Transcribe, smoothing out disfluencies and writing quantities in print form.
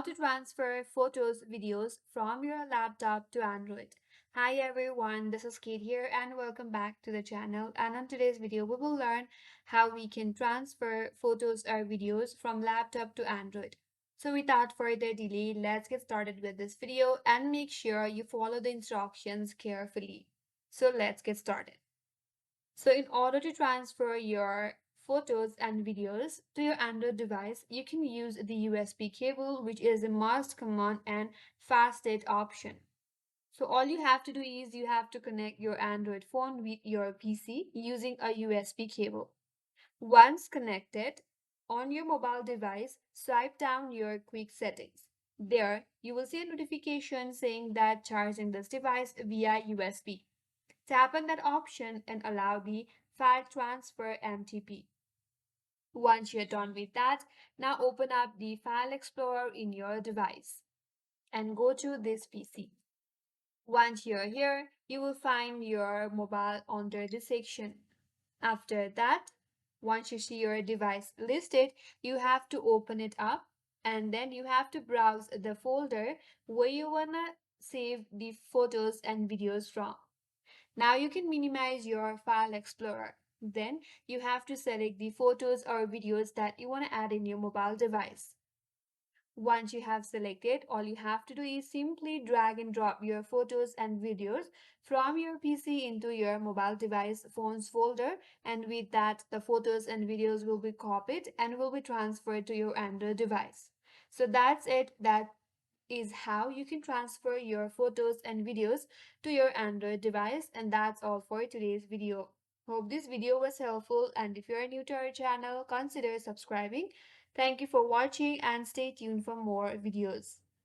to transfer photos, videos from your laptop to Android. Hi everyone, this is Kate here and welcome back to the channel. And on today's video, we will learn how we can transfer photos or videos from laptop to Android. So without further delay, let's get started with this video and make sure you follow the instructions carefully. So let's get started. So in order to transfer your photos and videos to your Android device, you can use the USB cable, which is a must command and fastest option. So all you have to do is you have to connect your Android phone with your PC using a USB cable. Once connected, on your mobile device, swipe down your quick settings. There, you will see a notification saying that charging this device via USB. Tap on that option and allow the File Transfer MTP. Once you're done with that, now open up the File Explorer in your device and go to this PC. Once you're here, you will find your mobile under this section. After that, once you see your device listed, you have to open it up and then you have to browse the folder where you wanna save the photos and videos from. Now you can minimize your File Explorer. Then you have to select the photos or videos that you want to add in your mobile device. Once you have selected, all you have to do is simply drag and drop your photos and videos from your PC into your mobile device phones folder, and with that, the photos and videos will be copied and will be transferred to your Android device. So that's it. That is how you can transfer your photos and videos to your Android device. And that's all for today's video. Hope this video was helpful, and if you're new to our channel, consider subscribing. Thank you for watching and stay tuned for more videos.